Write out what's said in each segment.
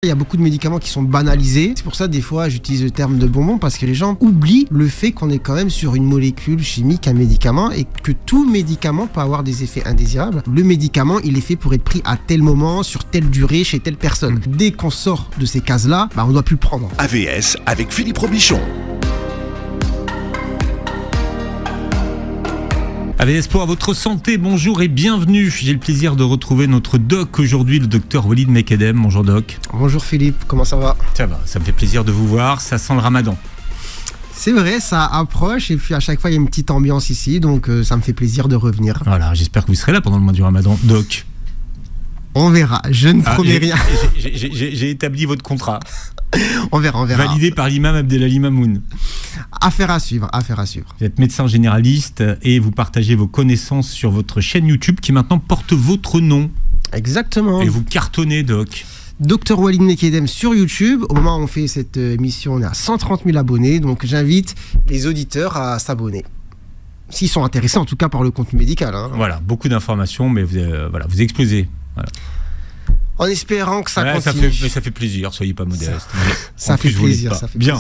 Il y a beaucoup de médicaments qui sont banalisés. C'est pour ça, des fois, j'utilise le terme de bonbon parce que les gens oublient le fait qu'on est quand même sur une molécule chimique, un médicament, et que tout médicament peut avoir des effets indésirables. Le médicament, il est fait pour être pris à tel moment, sur telle durée, chez telle personne. Dès qu'on sort de ces cases-là, on ne doit plus le prendre. AVS avec Philippe Robichon. AVS pour à votre santé, bonjour et bienvenue. J'ai le plaisir de retrouver notre doc aujourd'hui, le docteur Walid Mekedem. Bonjour doc. Bonjour Philippe, comment ça va ? Ça va, ça me fait plaisir de vous voir, ça sent le ramadan. C'est vrai, ça approche et puis à chaque fois il y a une petite ambiance ici, donc ça me fait plaisir de revenir. Voilà, j'espère que vous serez là pendant le mois du ramadan, doc. On verra, je ne promets rien. J'ai établi votre contrat. On verra. Validé par l'imam Abdelali Mamoun. Affaire à suivre. Vous êtes médecin généraliste et vous partagez vos connaissances sur votre chaîne YouTube qui maintenant porte votre nom. Exactement. Et vous cartonnez, doc. Dr Walid Mekedem sur YouTube. Au moment où on fait cette émission, on est à 130 000 abonnés, donc j'invite les auditeurs à s'abonner. S'ils sont intéressés en tout cas par le contenu médical. Voilà, beaucoup d'informations, mais vous explosez. Voilà. En espérant que ça continue. Ça fait plaisir, soyez pas modeste. Ça fait plaisir. Bien.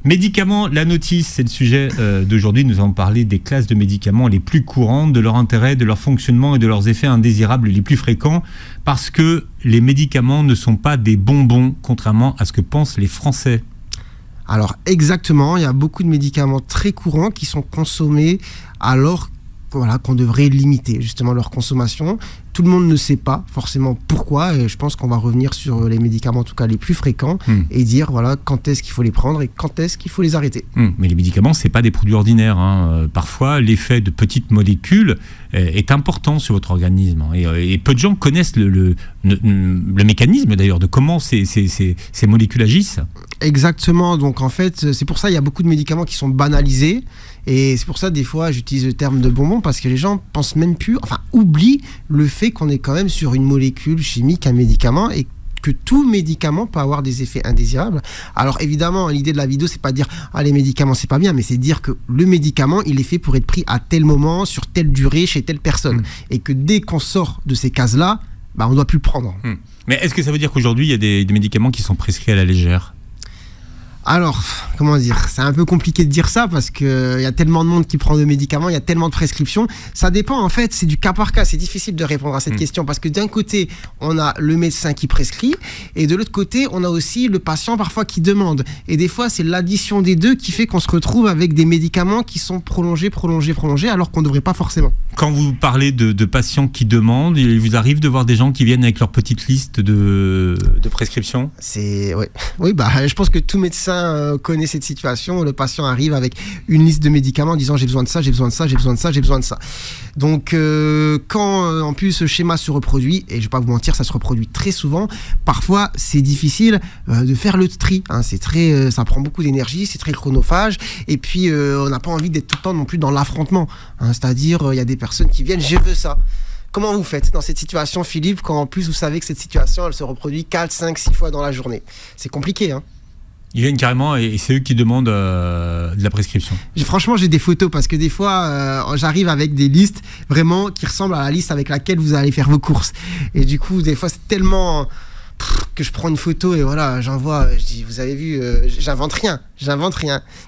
Médicaments, la notice, c'est le sujet d'aujourd'hui. Nous allons parler des classes de médicaments les plus courantes, de leur intérêt, de leur fonctionnement et de leurs effets indésirables les plus fréquents, parce que les médicaments ne sont pas des bonbons, contrairement à ce que pensent les Français. Alors exactement, il y a beaucoup de médicaments très courants qui sont consommés alors qu'on devrait limiter justement leur consommation. Tout le monde ne sait pas forcément pourquoi, et je pense qu'on va revenir sur les médicaments en tout cas les plus fréquents et dire quand est-ce qu'il faut les prendre et quand est-ce qu'il faut les arrêter. Mais les médicaments, c'est pas des produits ordinaires. Parfois, l'effet de petites molécules est important sur votre organisme. Et peu de gens connaissent le mécanisme d'ailleurs de comment ces molécules agissent. Exactement, donc en fait, c'est pour ça qu'il y a beaucoup de médicaments qui sont banalisés. Et c'est pour ça, des fois, j'utilise le terme de bonbon parce que les gens pensent même plus, oublient le fait qu'on est quand même sur une molécule chimique, un médicament, et que tout médicament peut avoir des effets indésirables. Alors évidemment, l'idée de la vidéo, c'est pas de dire les médicaments c'est pas bien, mais c'est de dire que le médicament, il est fait pour être pris à tel moment, sur telle durée, chez telle personne. Et que dès qu'on sort de ces cases-là, on ne doit plus le prendre. Mais est-ce que ça veut dire qu'aujourd'hui, il y a des médicaments qui sont prescrits à la légère ? Alors, comment dire, c'est un peu compliqué de dire ça parce qu'il y a tellement de monde qui prend de médicaments, il y a tellement de prescriptions. Ça dépend, en fait, c'est du cas par cas. C'est difficile de répondre à cette question parce que d'un côté, on a le médecin qui prescrit et de l'autre côté, on a aussi le patient parfois qui demande. Et des fois, c'est l'addition des deux qui fait qu'on se retrouve avec des médicaments qui sont prolongés alors qu'on ne devrait pas forcément. Quand vous parlez de patients qui demandent, il vous arrive de voir des gens qui viennent avec leur petite liste de prescriptions ? Oui, je pense que tout médecin connaît cette situation. Le patient arrive avec une liste de médicaments en disant j'ai besoin de ça, j'ai besoin de ça, j'ai besoin de ça, j'ai besoin de ça. Donc quand en plus ce schéma se reproduit, et je vais pas vous mentir, ça se reproduit très souvent, parfois c'est difficile de faire le tri. Ça prend beaucoup d'énergie, c'est très chronophage, et puis on n'a pas envie d'être tout le temps non plus dans l'affrontement. C'est-à-dire il y a des personnes qui viennent, je veux ça. Comment vous faites dans cette situation, Philippe, quand en plus vous savez que cette situation elle se reproduit 4, 5, 6 fois dans la journée ? C'est compliqué, Ils viennent carrément et c'est eux qui demandent de la prescription. Franchement, j'ai des photos parce que des fois, j'arrive avec des listes vraiment qui ressemblent à la liste avec laquelle vous allez faire vos courses. Et du coup, des fois, c'est tellement que je prends une photo et voilà, j'envoie, je dis, vous avez vu, j'invente rien.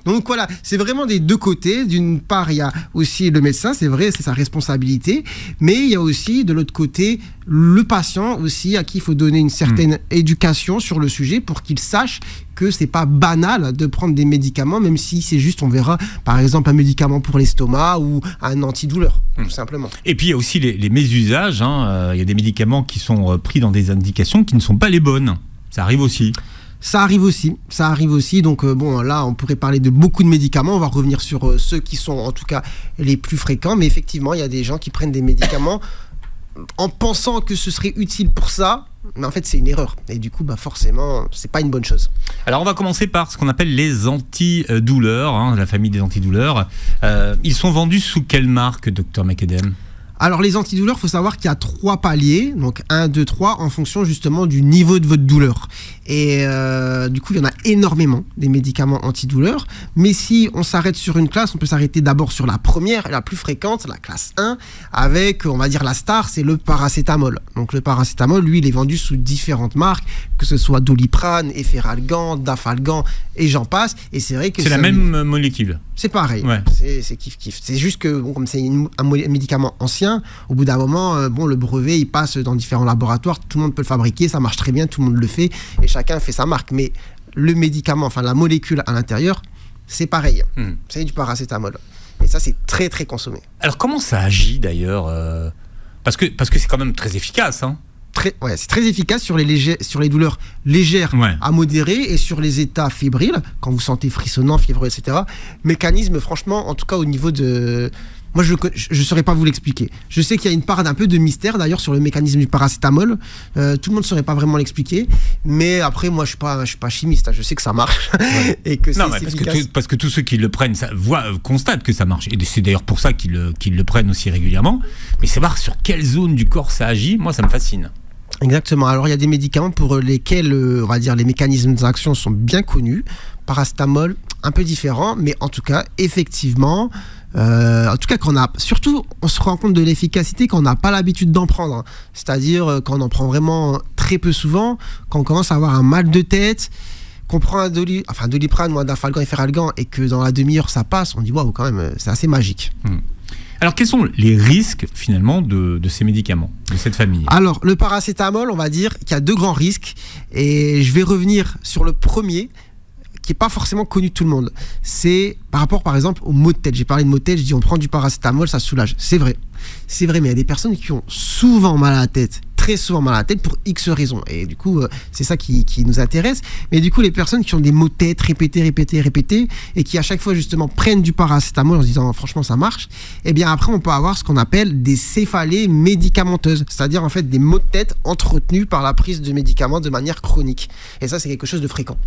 Donc voilà, c'est vraiment des deux côtés. D'une part, il y a aussi le médecin, c'est vrai, c'est sa responsabilité, mais il y a aussi de l'autre côté le patient aussi à qui il faut donner une certaine éducation sur le sujet pour qu'il sache que c'est pas banal de prendre des médicaments, même si c'est juste, on verra, par exemple, un médicament pour l'estomac ou un antidouleur, tout simplement. Et puis il y a aussi les mésusages. Il y a des médicaments qui sont pris dans des indications qui ne sont pas les bonnes. Ça arrive aussi. Ça arrive aussi. Donc là, on pourrait parler de beaucoup de médicaments. On va revenir sur ceux qui sont en tout cas les plus fréquents. Mais effectivement, il y a des gens qui prennent des médicaments en pensant que ce serait utile pour ça. Mais en fait, c'est une erreur. Et du coup, forcément, c'est pas une bonne chose. Alors, on va commencer par ce qu'on appelle les antidouleurs, la famille des antidouleurs. Ils sont vendus sous quelle marque, Dr Mekedem ? Alors les antidouleurs, il faut savoir qu'il y a 3 paliers, donc 1, 2, 3, en fonction justement du niveau de votre douleur. Et du coup, il y en a énormément, des médicaments antidouleurs. Mais si on s'arrête sur une classe, on peut s'arrêter d'abord sur la première, la plus fréquente, la classe 1, avec, on va dire, la star, c'est le paracétamol. Donc le paracétamol, lui, il est vendu sous différentes marques, que ce soit Doliprane, Efferalgan, Dafalgan, et j'en passe. Et c'est vrai que c'est la même molécule. C'est pareil, ouais. C'est kiff-kiff. C'est juste que, bon, comme c'est un médicament ancien, au bout d'un moment, bon, le brevet, il passe dans différents laboratoires, tout le monde peut le fabriquer, ça marche très bien, tout le monde le fait, et chacun fait sa marque. Mais le médicament, enfin la molécule à l'intérieur, c'est pareil. C'est du paracétamol. Et ça, c'est très, très consommé. Alors, comment ça agit, d'ailleurs parce que c'est quand même très efficace, hein. C'est très efficace sur les douleurs légères à modérées et sur les états fébriles, quand vous sentez frissonnant, fiévreux, etc. Mécanisme, franchement, en tout cas au niveau de... Moi, je ne saurais pas vous l'expliquer. Je sais qu'il y a une part d'un peu de mystère, d'ailleurs, sur le mécanisme du paracétamol. Tout le monde ne saurait pas vraiment l'expliquer. Mais après, moi, je ne suis pas chimiste. Hein. Je sais que ça marche. Et que c'est efficace. Parce que tous ceux qui le prennent constatent que ça marche. Et c'est d'ailleurs pour ça qu'ils le prennent aussi régulièrement. Mais savoir sur quelle zone du corps ça agit, moi, ça me fascine. Exactement. Alors, il y a des médicaments pour lesquels, on va dire, les mécanismes d'action sont bien connus. Paracétamol, un peu différent. Mais en tout cas, effectivement... en tout cas, surtout, on se rend compte de l'efficacité quand on n'a pas l'habitude d'en prendre. Hein. C'est-à-dire quand on en prend vraiment très peu souvent, quand on commence à avoir un mal de tête, qu'on prend un Doliprane ou un Dafalgan, Efferalgan, et que dans la demi-heure ça passe, on dit waouh, quand même, c'est assez magique. Alors, quels sont les risques, finalement, de ces médicaments, de cette famille ? Alors, le paracétamol, on va dire qu'il y a 2 grands risques, et je vais revenir sur le premier, qui n'est pas forcément connu de tout le monde. C'est par rapport, par exemple, aux maux de tête. J'ai parlé de maux de tête, je dis on prend du paracétamol, ça soulage. C'est vrai, mais il y a des personnes qui ont souvent mal à la tête, très souvent mal à la tête pour X raisons. Et du coup, c'est ça qui nous intéresse. Mais du coup, les personnes qui ont des maux de tête répétés, et qui à chaque fois, justement, prennent du paracétamol en se disant franchement, ça marche, eh bien après, on peut avoir ce qu'on appelle des céphalées médicamenteuses. C'est-à-dire, en fait, des maux de tête entretenus par la prise de médicaments de manière chronique. Et ça, c'est quelque chose de fréquent.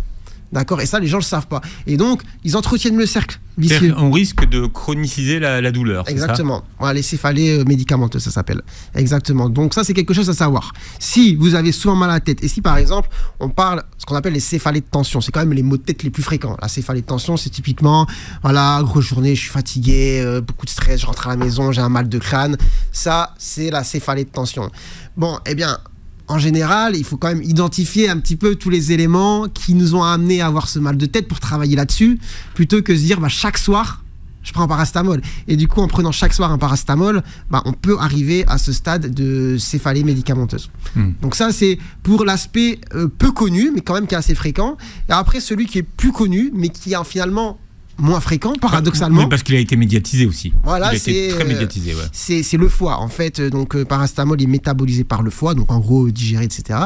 D'accord, et ça, les gens ne le savent pas. Et donc, ils entretiennent le cercle vicieux. On risque de chroniciser la douleur. Exactement. Voilà, les céphalées médicamenteuses, ça s'appelle. Exactement. Donc, ça, c'est quelque chose à savoir. Si vous avez souvent mal à la tête, et si par exemple, on parle ce qu'on appelle les céphalées de tension, c'est quand même les maux de tête les plus fréquents. La céphalée de tension, c'est typiquement, voilà, grosse journée, je suis fatigué, beaucoup de stress, je rentre à la maison, j'ai un mal de crâne. Ça, c'est la céphalée de tension. Bon, eh bien. En général, il faut quand même identifier un petit peu tous les éléments qui nous ont amenés à avoir ce mal de tête pour travailler là-dessus, plutôt que se dire chaque soir, je prends un paracétamol. Et du coup, en prenant chaque soir un paracétamol, on peut arriver à ce stade de céphalée médicamenteuse. Donc ça, c'est pour l'aspect peu connu, mais quand même qui est assez fréquent. Et après, celui qui est plus connu, mais qui est finalement... moins fréquent, paradoxalement. Oui, parce qu'il a été médiatisé aussi. Voilà, il a été très médiatisé, ouais. C'est le foie, en fait. Donc, paracétamol est métabolisé par le foie, donc en gros, digéré, etc.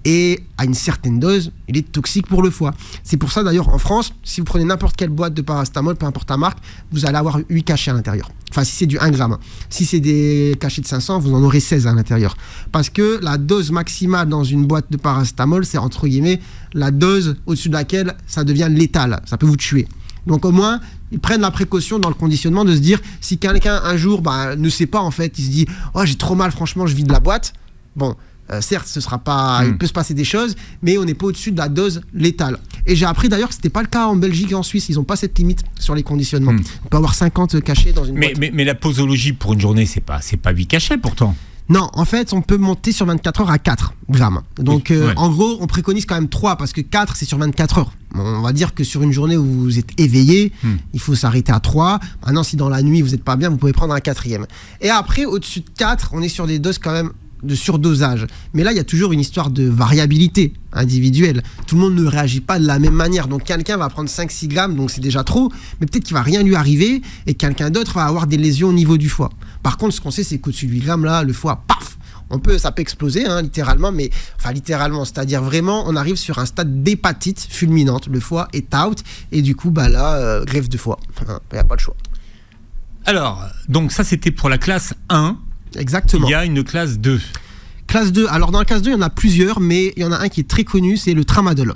Et à une certaine dose, il est toxique pour le foie. C'est pour ça, d'ailleurs, en France, si vous prenez n'importe quelle boîte de paracétamol, peu importe la marque, vous allez avoir 8 cachets à l'intérieur. Enfin, si c'est du 1 gramme. Si c'est des cachets de 500, vous en aurez 16 à l'intérieur. Parce que la dose maximale dans une boîte de paracétamol, c'est entre guillemets la dose au-dessus de laquelle ça devient létal. Ça peut vous tuer. Donc au moins, ils prennent la précaution dans le conditionnement de se dire, si quelqu'un un jour ne sait pas en fait, il se dit « Oh j'ai trop mal, franchement je vide la boîte », bon, certes ce sera pas, il peut se passer des choses, mais on n'est pas au-dessus de la dose létale. Et j'ai appris d'ailleurs que c'était pas le cas en Belgique et en Suisse, ils n'ont pas cette limite sur les conditionnements. On peut avoir 50 cachets dans une boîte. Mais la posologie pour une journée, c'est pas 8 cachets pourtant. Non, en fait, on peut monter sur 24 heures à 4 grammes. Donc, en gros, on préconise quand même 3 parce que 4, c'est sur 24 heures. On va dire que sur une journée où vous êtes éveillé, il faut s'arrêter à 3. Maintenant, si dans la nuit, vous n'êtes pas bien, vous pouvez prendre un 4e. Et après, au-dessus de 4, on est sur des doses quand même de surdosage. Mais là, il y a toujours une histoire de variabilité individuelle. Tout le monde ne réagit pas de la même manière. Donc, quelqu'un va prendre 5-6 grammes, donc c'est déjà trop, mais peut-être qu'il ne va rien lui arriver et quelqu'un d'autre va avoir des lésions au niveau du foie. Par contre, ce qu'on sait, c'est qu'au-dessus de 8 grammes, là, le foie, paf, ça peut exploser, littéralement, mais enfin littéralement, c'est-à-dire vraiment, on arrive sur un stade d'hépatite fulminante. Le foie est out et du coup, greffe de foie. Il n'y a pas le choix. Alors, donc ça, c'était pour la classe 1. Exactement. Il y a une classe 2. Classe 2. Alors, dans la classe 2, il y en a plusieurs, mais il y en a un qui est très connu, c'est le tramadol.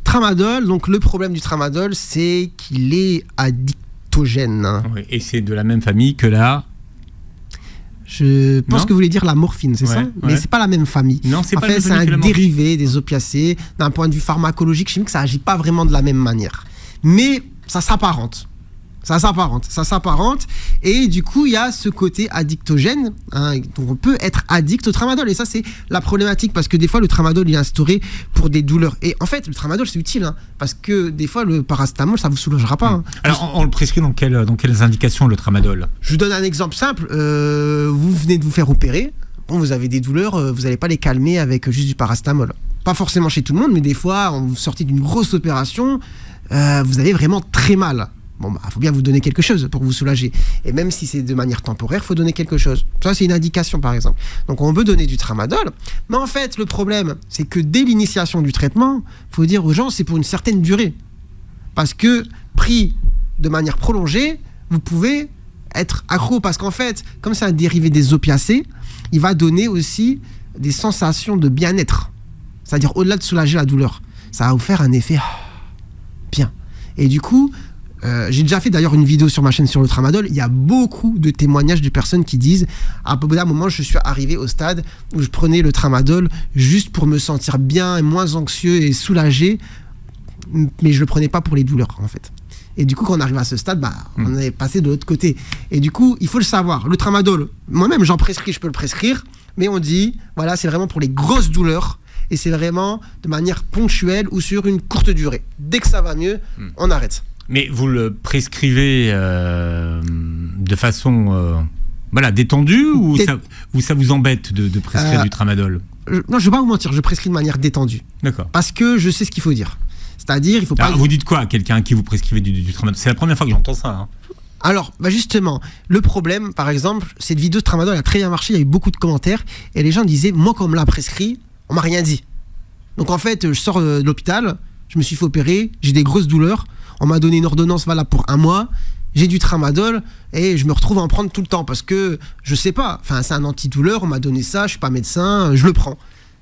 Tramadol, donc le problème du tramadol, c'est qu'il est addictogène. Oui, et c'est de la même famille que la... Je pense Non. que vous voulez dire la morphine, c'est Ouais, ça? ouais. Mais c'est pas la même famille. Non, c'est En pas fait, la c'est famille un que la morphine. dérivé des opiacés. D'un point de vue pharmacologique, chimique, ça agit pas vraiment de la même manière. Mais ça s'apparente. Ça s'apparente. Et du coup, il y a ce côté addictogène, hein, donc on peut être addict au tramadol. Et ça, c'est la problématique, parce que des fois, le tramadol, il est instauré pour des douleurs. Et en fait, le tramadol, c'est utile, hein, parce que des fois, le paracétamol, ça vous soulagera pas. Hein. Alors, on le prescrit dans quelles indications, le tramadol? Je vous donne un exemple simple. Vous venez de vous faire opérer. Bon, vous avez des douleurs, vous n'allez pas les calmer avec juste du paracétamol. Pas forcément chez tout le monde, mais des fois, vous sortez d'une grosse opération, vous avez vraiment très mal. Bon, bah, faut bien vous donner quelque chose pour vous soulager. Et même si c'est de manière temporaire, faut donner quelque chose. Ça, c'est une indication, par exemple. Donc, on veut donner du tramadol. Mais en fait, le problème, c'est que dès l'initiation du traitement, faut dire aux gens, c'est pour une certaine durée. Parce que, pris de manière prolongée, vous pouvez être accro. Parce qu'en fait, comme c'est un dérivé des opiacés, il va donner aussi des sensations de bien-être. C'est-à-dire, au-delà de soulager la douleur, ça va vous faire un effet bien. Et du coup, j'ai déjà fait d'ailleurs une vidéo sur ma chaîne sur le tramadol. Il y a beaucoup de témoignages de personnes qui disent à un moment, je suis arrivé au stade où je prenais le tramadol juste pour me sentir bien et moins anxieux et soulagé, mais je le prenais pas pour les douleurs en fait. Et du coup, quand on arrive à ce stade, on est passé de l'autre côté. Et du coup, il faut le savoir. Le tramadol, moi-même, j'en prescris, je peux le prescrire, mais on dit, voilà, c'est vraiment pour les grosses douleurs. Et c'est vraiment de manière ponctuelle ou sur une courte durée. Dès que ça va mieux, on arrête. Mais vous le prescrivez de façon détendue ou ça vous embête de prescrire du tramadol? Non, je ne vais pas vous mentir, je prescris de manière détendue. D'accord. Parce que je sais ce qu'il faut dire. C'est-à-dire, il faut pas... Alors, vous dites quoi à quelqu'un à qui vous prescrivez du tramadol? C'est la première fois que j'entends ça. Hein. Alors, justement, le problème, par exemple, cette vidéo de tramadol a très bien marché, il y a eu beaucoup de commentaires, et les gens disaient, moi, quand on me l'a prescrit, on m'a rien dit. Donc, en fait, je sors de l'hôpital, je me suis fait opérer, j'ai des grosses douleurs, on m'a donné une ordonnance valable pour 1 mois, j'ai du tramadol, et je me retrouve à en prendre tout le temps, parce que, je sais pas, c'est un antidouleur, on m'a donné ça, je suis pas médecin, je le prends.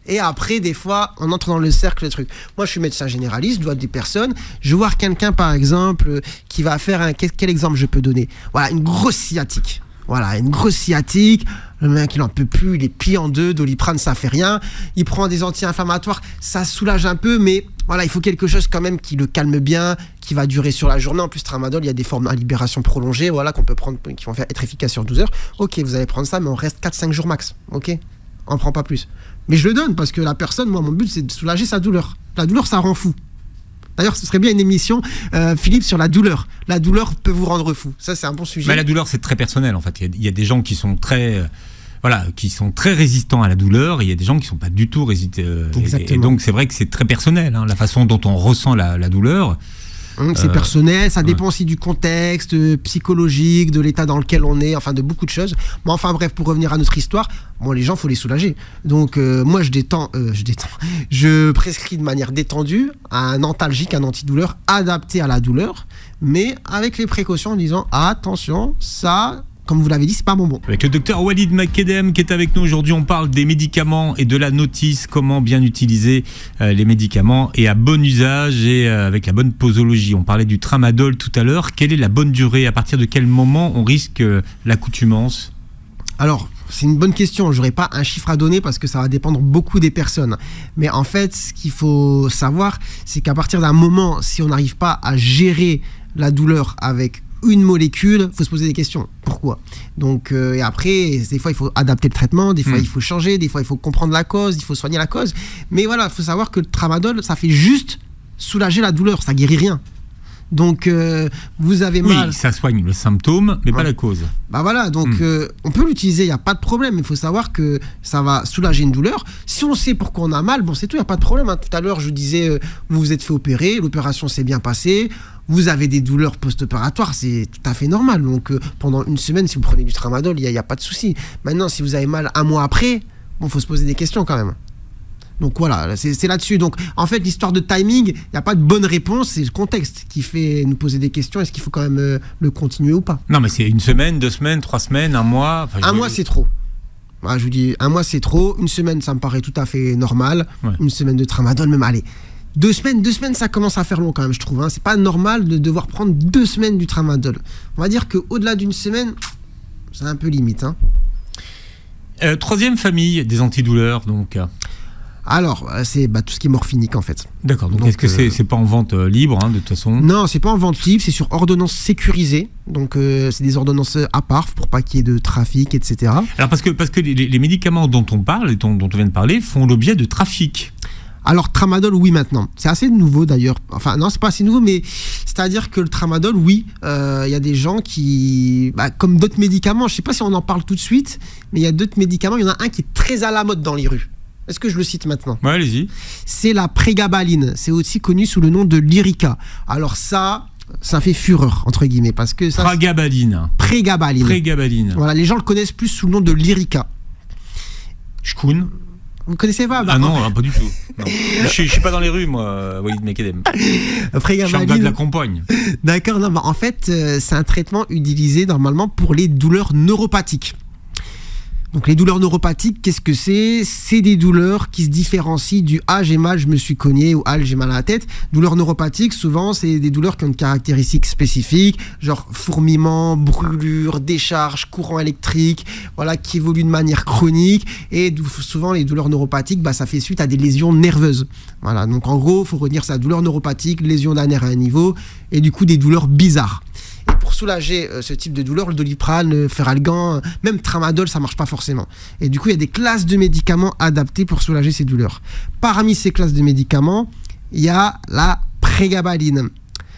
Et après, des fois, on entre dans le cercle de trucs. Moi, je suis médecin généraliste, je vois des personnes. Je vais voir quelqu'un, par exemple, qui va faire quel exemple je peux donner? Voilà, une grosse sciatique. Voilà, une grosse sciatique. Le mec, il en peut plus, il est plié en deux. Doliprane, ça fait rien. Il prend des anti-inflammatoires, ça soulage un peu, mais voilà, il faut quelque chose quand même qui le calme bien, qui va durer sur la journée. En plus, tramadol, il y a des formes à libération prolongée, voilà, qu'on peut prendre, qui vont être efficaces sur 12 heures. Ok, vous allez prendre ça, mais on reste 4-5 jours max. Ok, on prend pas plus. Mais je le donne parce que la personne, moi, mon but, c'est de soulager sa douleur. La douleur, ça rend fou. D'ailleurs, ce serait bien une émission, Philippe, sur la douleur. La douleur peut vous rendre fou. Ça, c'est un bon sujet. Mais la douleur, c'est très personnel, en fait. Il y a des gens qui sont très résistants à la douleur, et il y a des gens qui ne sont pas du tout résistants. Et donc, c'est vrai que c'est très personnel, hein, la façon dont on ressent la douleur. C'est personnel, ça dépend aussi du contexte psychologique, de l'état dans lequel on est, enfin de beaucoup de choses. Mais enfin bref, pour revenir à notre histoire, bon, les gens, faut les soulager. Donc moi, je prescris de manière détendue un antalgique, un antidouleur adapté à la douleur, mais avec les précautions en disant attention, ça... Comme vous l'avez dit, c'est pas bonbon. Avec le docteur Walid Makedem qui est avec nous aujourd'hui, on parle des médicaments et de la notice, comment bien utiliser les médicaments et à bon usage et avec la bonne posologie. On parlait du tramadol tout à l'heure. Quelle est la bonne durée? À partir de quel moment on risque l'accoutumance? Alors, c'est une bonne question. Je n'aurai pas un chiffre à donner parce que ça va dépendre beaucoup des personnes. Mais en fait, ce qu'il faut savoir, c'est qu'à partir d'un moment, si on n'arrive pas à gérer la douleur avec une molécule, il faut se poser des questions. Pourquoi? Donc, et après, des fois, il faut adapter le traitement, des fois, il faut changer, des fois, il faut comprendre la cause, il faut soigner la cause. Mais voilà, il faut savoir que le tramadol, ça fait juste soulager la douleur, ça guérit rien. Donc, vous avez mal... Oui, ça soigne le symptôme, mais pas la cause. Bah voilà, donc on peut l'utiliser, il n'y a pas de problème. Il faut savoir que ça va soulager une douleur. Si on sait pourquoi on a mal, bon, c'est tout, il n'y a pas de problème. Hein. Tout à l'heure, je vous disais, vous vous êtes fait opérer, l'opération s'est bien passée, vous avez des douleurs post-opératoires, c'est tout à fait normal. Donc, pendant une semaine, si vous prenez du tramadol, il n'y a pas de souci. Maintenant, si vous avez mal 1 mois après, bon, il faut se poser des questions quand même. Donc voilà, c'est là-dessus. Donc en fait, l'histoire de timing, il n'y a pas de bonne réponse, c'est le contexte qui fait nous poser des questions. Est-ce qu'il faut quand même le continuer ou pas? Non, mais c'est 1 semaine, 2 semaines, 3 semaines, 1 mois. Enfin, 1 mois, c'est trop. Voilà, je vous dis, 1 mois, c'est trop. 1 semaine, ça me paraît tout à fait normal. Ouais. 1 semaine de tramadol, même allez. 2 semaines, ça commence à faire long quand même, je trouve. Hein. C'est pas normal de devoir prendre 2 semaines du tramadol. On va dire qu'au-delà d'1 semaine, c'est un peu limite. Hein. Troisième famille des antidouleurs, donc. Alors, c'est tout ce qui est morphinique en fait. D'accord, donc est-ce que c'est pas en vente libre de toute façon? Non, c'est pas en vente libre, c'est sur ordonnance sécurisée. Donc c'est des ordonnances à part pour pas qu'il y ait de trafic, etc. Alors parce que les médicaments dont on parle, dont on vient de parler, font l'objet de trafic. Alors tramadol, oui, maintenant. C'est assez nouveau d'ailleurs. Enfin non, c'est pas assez nouveau, mais c'est-à-dire que le tramadol, oui, il y a des gens qui, comme d'autres médicaments, je sais pas si on en parle tout de suite, mais il y a d'autres médicaments. Il y en a un qui est très à la mode dans les rues. Est-ce que je le cite maintenant? Ouais, allez-y. C'est la prégabaline. C'est aussi connu sous le nom de Lyrica. Alors ça fait fureur, entre guillemets, parce que ça... Prégabaline. Voilà, les gens le connaissent plus sous le nom de Lyrica. Shkoun. Vous connaissez pas? Ah non, pas du tout. Non. Je suis pas dans les rues, moi, Walid Mekadem. Je suis en bas de la campagne. D'accord, non, en fait, c'est un traitement utilisé normalement pour les douleurs neuropathiques. Donc les douleurs neuropathiques, qu'est-ce que c'est? C'est des douleurs qui se différencient du « ah j'ai mal, je me suis cogné » ou « ah j'ai mal à la tête ». Douleurs neuropathiques, souvent c'est des douleurs qui ont une caractéristique spécifique, genre fourmillement, brûlure, décharge, courant électrique, voilà, qui évoluent de manière chronique. Et souvent les douleurs neuropathiques, ça fait suite à des lésions nerveuses. Voilà, donc en gros, il faut retenir ça, douleur neuropathique, lésion d'un nerf à un niveau, et du coup des douleurs bizarres. Et pour soulager ce type de douleur, le Doliprane, le Feralgan, même Tramadol, ça marche pas forcément. Et du coup, il y a des classes de médicaments adaptés pour soulager ces douleurs. Parmi ces classes de médicaments, il y a la prégabaline.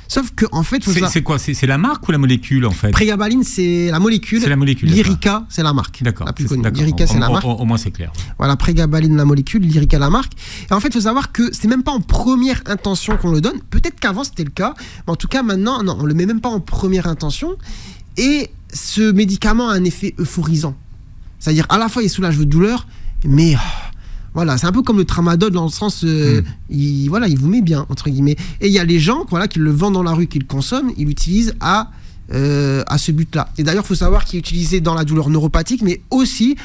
Sauf que en fait, c'est quoi? C'est la marque ou la molécule en fait? Prégabaline, c'est la molécule. C'est la molécule. Lyrica, c'est la marque. D'accord. La plus connue. Lyrica, c'est la marque. Au moins c'est clair. Voilà, prégabaline, la molécule, Lyrica, la marque. Et en fait, il faut savoir que c'est même pas en première intention qu'on le donne. Peut-être qu'avant c'était le cas, mais en tout cas maintenant, non, on le met même pas en première intention. Et ce médicament a un effet euphorisant. C'est-à-dire, à la fois, il soulage votre douleur, mais voilà, c'est un peu comme le tramadol dans le sens, il vous met bien, entre guillemets. Et il y a les gens qui le vendent dans la rue, qui le consomment, ils l'utilisent à ce but-là. Et d'ailleurs, il faut savoir qu'il est utilisé dans la douleur neuropathique, mais aussi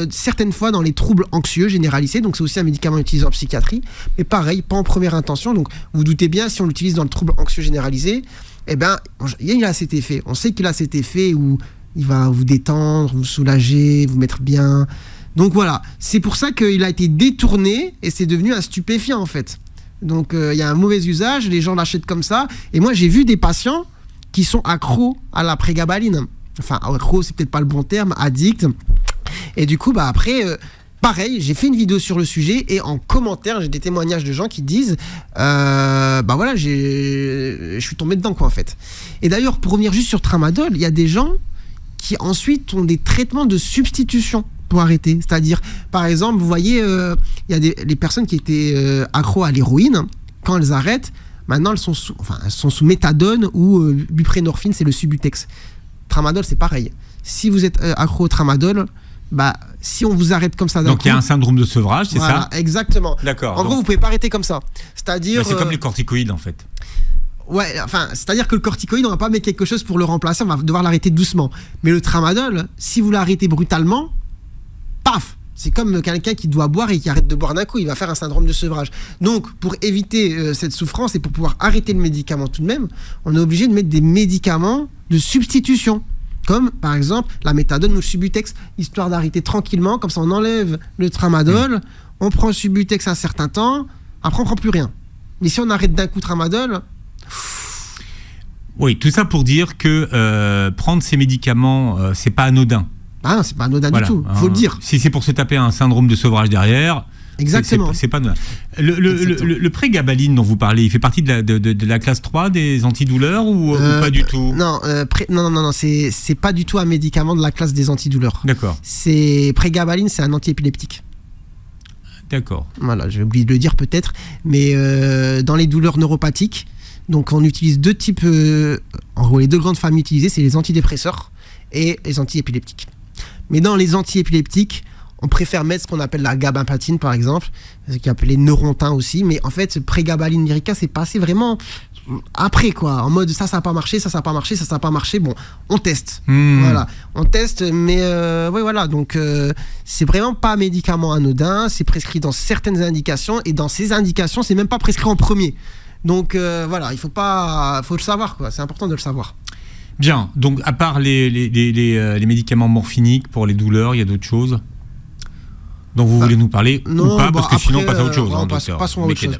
certaines fois dans les troubles anxieux généralisés. Donc c'est aussi un médicament utilisé en psychiatrie, mais pareil, pas en première intention. Donc vous doutez bien, si on l'utilise dans le trouble anxieux généralisé, il a cet effet. On sait qu'il a cet effet où il va vous détendre, vous soulager, vous mettre bien. Donc voilà, c'est pour ça qu'il a été détourné et c'est devenu un stupéfiant en fait. Donc il y a un mauvais usage, les gens l'achètent comme ça. Et moi j'ai vu des patients qui sont accros à la prégabaline. Enfin, accros, c'est peut-être pas le bon terme, addicts. Et du coup, après, pareil, j'ai fait une vidéo sur le sujet et en commentaire, j'ai des témoignages de gens qui disent je suis tombé dedans quoi en fait. Et d'ailleurs, pour revenir juste sur Tramadol, il y a des gens qui ensuite ont des traitements de substitution pour arrêter. C'est-à-dire, par exemple, vous voyez, il y a les personnes qui étaient accros à l'héroïne, quand elles arrêtent, maintenant elles sont sous méthadone ou buprenorphine, c'est le Subutex. Tramadol, c'est pareil. Si vous êtes accro au Tramadol, si on vous arrête comme ça d'un coup... Donc il y a un syndrome de sevrage, c'est ça? Exactement. D'accord. En gros, vous pouvez pas arrêter comme ça. C'est-à-dire... c'est comme les corticoïdes en fait. Ouais, c'est-à-dire que le corticoïde, on va pas mettre quelque chose pour le remplacer, on va devoir l'arrêter doucement. Mais le Tramadol, si vous l'arrêtez brutalement, paf, c'est comme quelqu'un qui doit boire et qui arrête de boire d'un coup, il va faire un syndrome de sevrage. Donc, pour éviter cette souffrance et pour pouvoir arrêter le médicament tout de même, on est obligé de mettre des médicaments de substitution, comme par exemple la méthadone ou le Subutex, histoire d'arrêter tranquillement, comme ça on enlève le Tramadol, on prend le Subutex un certain temps, après on prend plus rien. Mais si on arrête d'un coup Tramadol... Oui, tout ça pour dire que prendre ces médicaments, c'est pas anodin. Ah non, c'est pas anodin du tout, faut le dire. Si c'est pour se taper un syndrome de sevrage derrière, exactement. C'est pas anodin. Le prégabaline dont vous parlez, il fait partie de la classe 3 des antidouleurs ou pas du tout? Non, c'est pas du tout un médicament de la classe des antidouleurs. D'accord. Prégabaline, c'est un antiépileptique. D'accord. Voilà, j'ai oublié de le dire peut-être, mais dans les douleurs neuropathiques, donc on utilise deux types, en gros les deux grandes familles utilisées, c'est les antidépresseurs et les antiépileptiques. Mais dans les antiépileptiques, on préfère mettre ce qu'on appelle la gabapentin par exemple, ce qui est appelé Neurontin aussi, mais en fait, ce prégabaline Lyrica, c'est passé vraiment après quoi, en mode ça n'a pas marché, ça n'a pas marché, ça n'a pas marché, bon, on teste. Voilà, on teste, mais oui voilà, donc c'est vraiment pas un médicament anodin, c'est prescrit dans certaines indications, et dans ces indications, c'est même pas prescrit en premier. Donc voilà, faut le savoir quoi, c'est important de le savoir. Bien, donc à part les médicaments morphiniques pour les douleurs, il y a d'autres choses? dont vous voulez nous parler non, ou pas, parce que après, sinon on passe à autre chose. docteur. Passons à autre chose.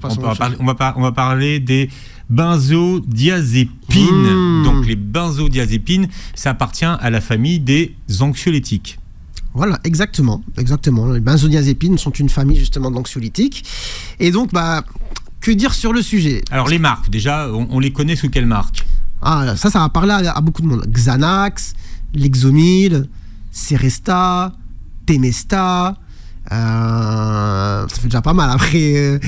On va parler des benzodiazépines. Donc les benzodiazépines, ça appartient à la famille des anxiolytiques. Voilà, exactement. Les benzodiazépines sont une famille justement d'anxiolytiques. Et donc, que dire sur le sujet? Alors les marques, déjà, on les connaît sous quelle marque? Ça va parler à beaucoup de monde. Xanax, Lexomil, Seresta, Temesta, ça fait déjà pas mal. Après,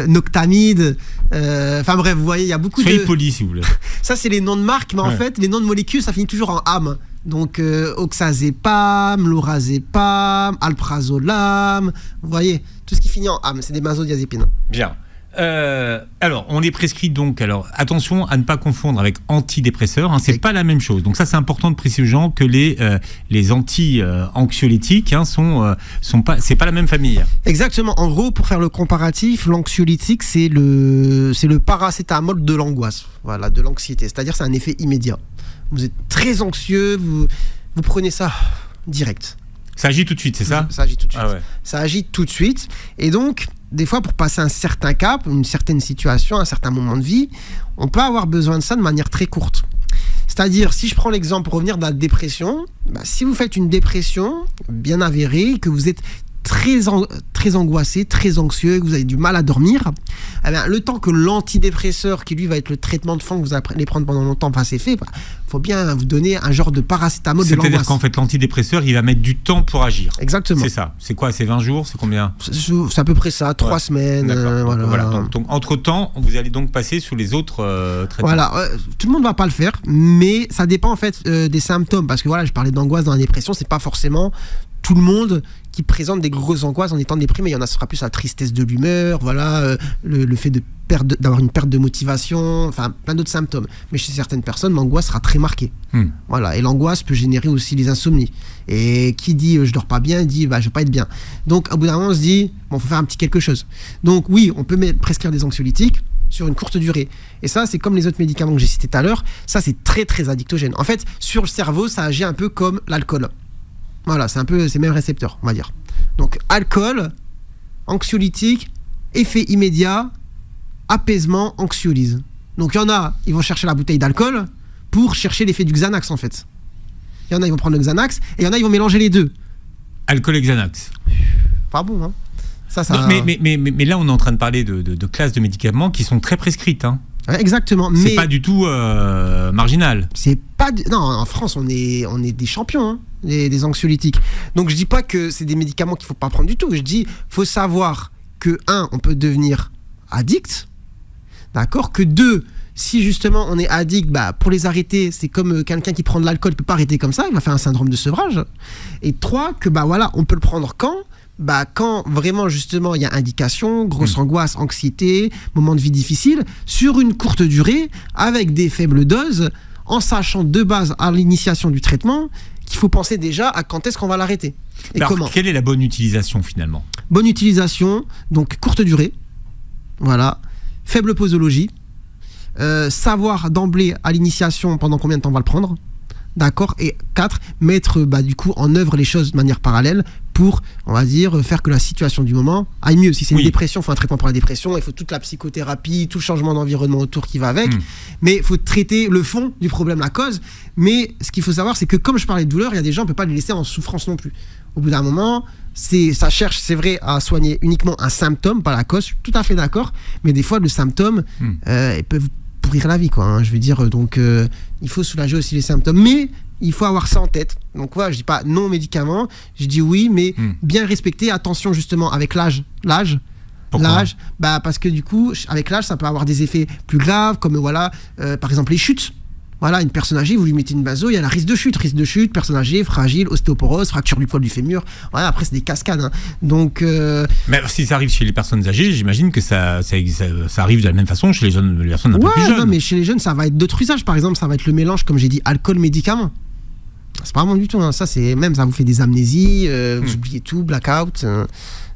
Noctamide, enfin bref, vous voyez, il y a beaucoup Soyez poli, si vous voulez. Ça, c'est les noms de marques, mais en fait, les noms de molécules, ça finit toujours en âme. Donc, oxazépam, lorazépam, alprazolam, vous voyez, tout ce qui finit en âme, c'est des benzodiazépines. Bien. Alors, on les prescrit donc. Alors, attention à ne pas confondre avec antidépresseurs. C'est pas la même chose. Donc ça, c'est important de préciser aux gens que les anxiolytiques c'est pas la même famille. Exactement. En gros, pour faire le comparatif, l'anxiolytique, c'est le paracétamol de l'angoisse. Voilà, de l'anxiété. C'est-à-dire, c'est un effet immédiat. Vous êtes très anxieux, vous prenez ça direct. Ça agit tout de suite, c'est ça? Ça agit tout de suite. Ah ouais. Ça agit tout de suite. Et donc, des fois, pour passer un certain cap, une certaine situation, un certain moment de vie, on peut avoir besoin de ça de manière très courte. C'est-à-dire, si je prends l'exemple pour revenir de la dépression, si vous faites une dépression bien avérée, que vous êtes très angoissé, très anxieux, que vous avez du mal à dormir, le temps que l'antidépresseur, qui lui va être le traitement de fond que vous allez prendre pendant longtemps, c'est fait, faut bien vous donner un genre de paracétamol de l'angoisse. C'est-à-dire qu'en fait, l'antidépresseur, il va mettre du temps pour agir. Exactement. C'est ça. C'est quoi? C'est 20 jours? C'est combien? C'est à peu près ça, 3 semaines. Voilà. Donc, entre-temps, vous allez donc passer sous les autres traitements. Voilà. Tout le monde ne va pas le faire, mais ça dépend en fait des symptômes. Parce que je parlais d'angoisse dans la dépression, c'est pas forcément tout le monde qui présente des grosses angoisses en étant déprimé. Il y en a, ce sera plus la tristesse de l'humeur, le fait d'avoir une perte de motivation, enfin plein d'autres symptômes. Mais chez certaines personnes, l'angoisse sera très marquée. Voilà, et l'angoisse peut générer aussi les insomnies. Et qui dit je dors pas bien, dit je vais pas être bien. Donc au bout d'un moment, on se dit faut faire un petit quelque chose. Donc oui, on peut prescrire des anxiolytiques sur une courte durée. Et ça, c'est comme les autres médicaments que j'ai cités tout à l'heure, ça c'est très très addictogène. En fait, sur le cerveau, ça agit un peu comme l'alcool. Voilà, c'est un peu ces mêmes récepteurs, on va dire. Donc, alcool, anxiolytique, effet immédiat, apaisement, anxiolyse. Donc, il y en a, ils vont chercher la bouteille d'alcool pour chercher l'effet du Xanax, en fait. Il y en a, ils vont prendre le Xanax, et il y en a, ils vont mélanger les deux. Alcool et Xanax. Pas bon, hein. Ça... Non, mais là, on est en train de parler de classes de médicaments qui sont très prescrites, hein. Ouais, exactement. C'est pas du tout marginal. C'est pas non, en France, on est des champions, hein, des anxiolytiques. Donc je dis pas que c'est des médicaments qu'il faut pas prendre du tout. Je dis faut savoir que on peut devenir addict, d'accord. Que 2, si justement on est addict, pour les arrêter, c'est comme quelqu'un qui prend de l'alcool, il peut pas arrêter comme ça, il va faire un syndrome de sevrage. Et 3, que on peut le prendre quand vraiment justement il y a indication, grosse angoisse, anxiété, moment de vie difficile, sur une courte durée, avec des faibles doses, en sachant de base à l'initiation du traitement qu'il faut penser déjà à quand est-ce qu'on va l'arrêter. Et alors, comment. Quelle est la bonne utilisation finalement? Bonne utilisation, donc courte durée, voilà, faible posologie, savoir d'emblée à l'initiation pendant combien de temps on va le prendre. D'accord. Et 4, mettre du coup en œuvre les choses de manière parallèle pour, on va dire, faire que la situation du moment aille mieux. Si c'est une dépression, il faut un traitement pour la dépression, il faut toute la psychothérapie, tout le changement d'environnement autour qui va avec. Mais il faut traiter le fond du problème, la cause. Mais ce qu'il faut savoir, c'est que comme je parlais de douleur, il y a des gens, on ne peut pas les laisser en souffrance non plus. Au bout d'un moment, ça cherche, c'est vrai, à soigner uniquement un symptôme, pas la cause. Je suis tout à fait d'accord. Mais des fois, le symptôme, ils peuvent pourrir la vie, quoi, hein, je veux dire. Donc il faut soulager aussi les symptômes, mais il faut avoir ça en tête. Donc voilà, je dis pas non médicaments, je dis oui, mais bien respecter, attention justement avec l'âge. L'âge, parce que du coup avec l'âge ça peut avoir des effets plus graves, comme par exemple les chutes. Voilà, une personne âgée, vous lui mettez une benzo, il y a la risque de chute, personne âgée, fragile, ostéoporose, fracture du poil du fémur. Voilà, après c'est des cascades, hein. Donc mais si ça arrive chez les personnes âgées, j'imagine que ça arrive de la même façon chez les personnes un peu plus jeunes. Non, mais chez les jeunes, ça va être d'autres usages. Par exemple, ça va être le mélange, comme j'ai dit, alcool-médicament. C'est pas bon du tout. Hein. Ça vous fait des amnésies, vous oubliez tout, blackout.